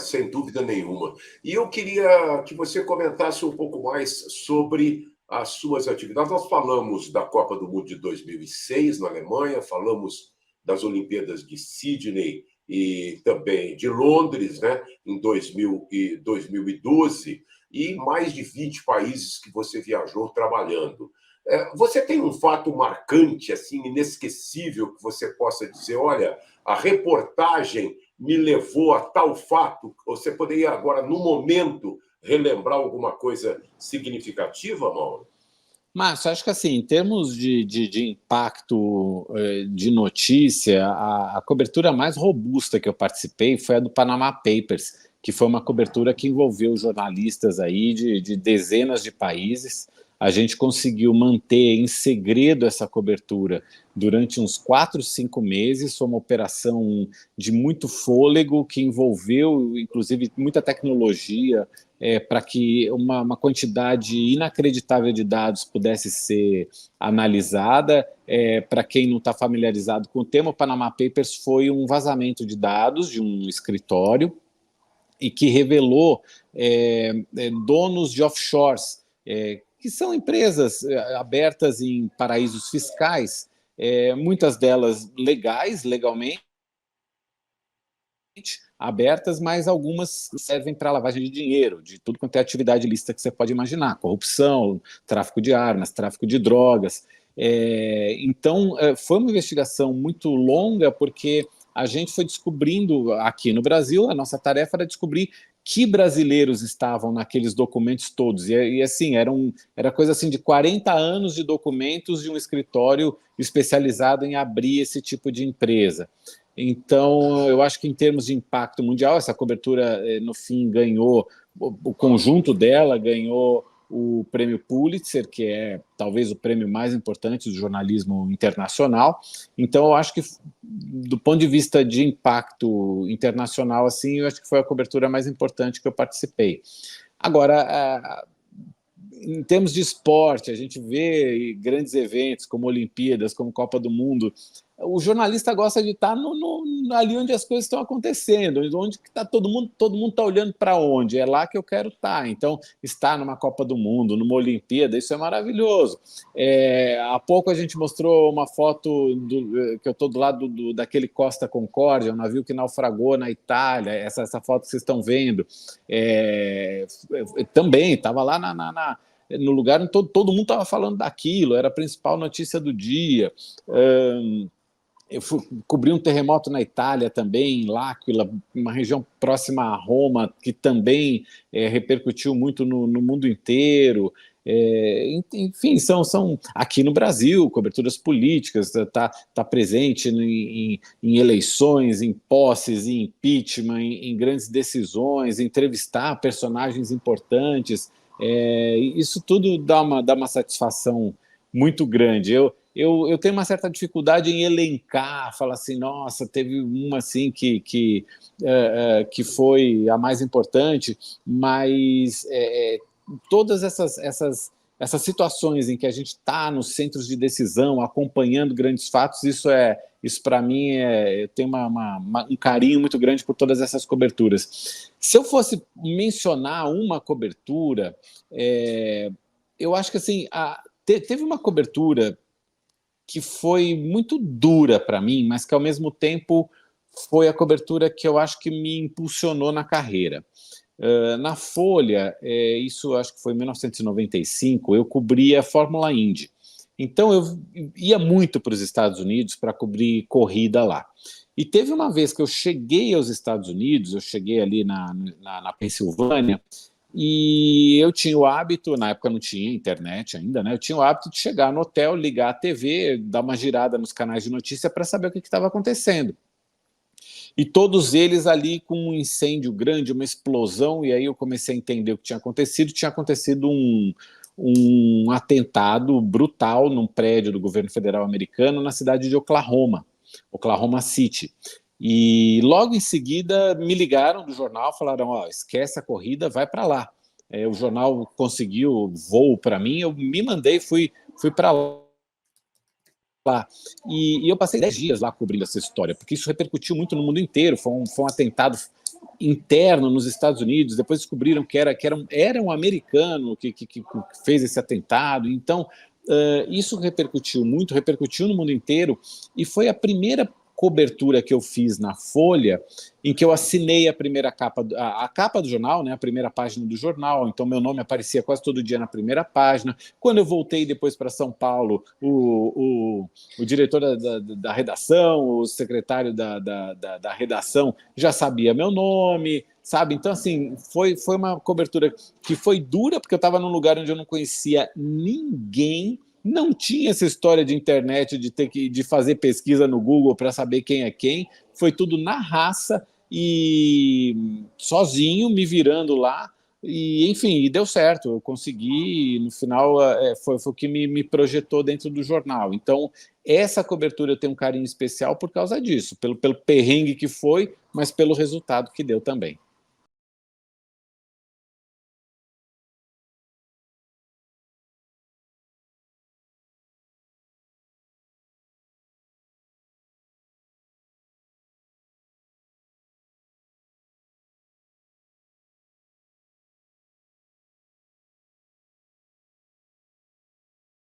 sem dúvida nenhuma. E eu queria que você comentasse um pouco mais sobre as suas atividades. Nós falamos da Copa do Mundo de 2006 na Alemanha, falamos das Olimpíadas de Sydney e também de Londres, né, em 2012, e mais de 20 países que você viajou trabalhando. Você tem um fato marcante, assim, inesquecível, que você possa dizer, olha, a reportagem me levou a tal fato? Você poderia agora, no momento, relembrar alguma coisa significativa, Mauro? Márcio, acho que assim, em termos de impacto de notícia, a cobertura mais robusta que eu participei foi a do Panama Papers, que foi uma cobertura que envolveu jornalistas aí de dezenas de países. A gente conseguiu manter em segredo essa cobertura durante uns 4, 5 meses. Foi uma operação de muito fôlego que envolveu, inclusive, muita tecnologia, para que uma quantidade inacreditável de dados pudesse ser analisada. Para quem não está familiarizado com o tema, o Panama Papers foi um vazamento de dados de um escritório e que revelou donos de offshores, que são empresas abertas em paraísos fiscais, muitas delas legalmente abertas, mas algumas servem para lavagem de dinheiro, de tudo quanto é atividade ilícita que você pode imaginar, corrupção, tráfico de armas, tráfico de drogas. Então, foi uma investigação muito longa, porque a gente foi descobrindo aqui no Brasil, a nossa tarefa era descobrir que brasileiros estavam naqueles documentos todos, e assim, era coisa assim de 40 anos de documentos de um escritório especializado em abrir esse tipo de empresa. Então, eu acho que em termos de impacto mundial, essa cobertura, no fim, ganhou, o conjunto dela ganhou o prêmio Pulitzer, que é talvez o prêmio mais importante do jornalismo internacional. Então, eu acho que, do ponto de vista de impacto internacional, assim, eu acho que foi a cobertura mais importante que eu participei. Agora, em termos de esporte, a gente vê grandes eventos como Olimpíadas, como Copa do Mundo. O jornalista gosta de estar ali onde as coisas estão acontecendo, onde que está todo mundo está olhando para onde, é lá que eu quero estar. Então, estar numa Copa do Mundo, numa Olimpíada, isso é maravilhoso. Há pouco a gente mostrou uma foto que eu estou do lado daquele Costa Concórdia, um navio que naufragou na Itália, essa foto que vocês estão vendo. Também estava lá no lugar onde todo mundo estava falando daquilo, era a principal notícia do dia. Eu cobri um terremoto na Itália também, em L'Aquila, uma região próxima a Roma, que também repercutiu muito no mundo inteiro. Enfim, são aqui no Brasil, coberturas políticas, tá presente em eleições, em posses, em impeachment, em grandes decisões, entrevistar personagens importantes. Isso tudo dá uma satisfação muito grande. Eu tenho uma certa dificuldade em elencar, falar assim, nossa, teve uma assim que foi a mais importante, mas todas essas situações em que a gente está nos centros de decisão, acompanhando grandes fatos, isso para mim eu tenho um carinho muito grande por todas essas coberturas. Se eu fosse mencionar uma cobertura, eu acho que assim, teve uma cobertura que foi muito dura para mim, mas que ao mesmo tempo foi a cobertura que eu acho que me impulsionou na carreira. Na Folha, isso acho que foi em 1995, eu cobria a Fórmula Indy. Então eu ia muito para os Estados Unidos para cobrir corrida lá. E teve uma vez que eu cheguei aos Estados Unidos, eu cheguei ali na Pensilvânia, e eu tinha o hábito, na época não tinha internet ainda, né? Eu tinha o hábito de chegar no hotel, ligar a TV, dar uma girada nos canais de notícia para saber o que estava acontecendo. E todos eles ali com um incêndio grande, uma explosão, e aí eu comecei a entender o que tinha acontecido. Tinha acontecido um atentado brutal num prédio do governo federal americano na cidade de Oklahoma City. E logo em seguida me ligaram do jornal, falaram, esquece a corrida, vai para lá. O jornal conseguiu voo para mim, eu me mandei, fui para lá. E eu passei 10 dias lá cobrindo essa história, porque isso repercutiu muito no mundo inteiro. Foi um atentado interno nos Estados Unidos, depois descobriram que era um americano que fez esse atentado. Então, isso repercutiu muito, repercutiu no mundo inteiro, e foi a primeira cobertura que eu fiz na Folha, em que eu assinei a primeira capa, a capa do jornal, né, a primeira página do jornal, então meu nome aparecia quase todo dia na primeira página. Quando eu voltei depois para São Paulo, o diretor da redação, o secretário da redação já sabia meu nome, sabe? Então, assim, foi uma cobertura que foi dura, porque eu estava num lugar onde eu não conhecia ninguém, não tinha essa história de internet, de fazer pesquisa no Google para saber quem é quem. Foi tudo na raça e sozinho, me virando lá. E, enfim, e deu certo. Eu consegui, no final, foi o que me projetou dentro do jornal. Então, essa cobertura eu tenho um carinho especial por causa disso, pelo perrengue que foi, mas pelo resultado que deu também.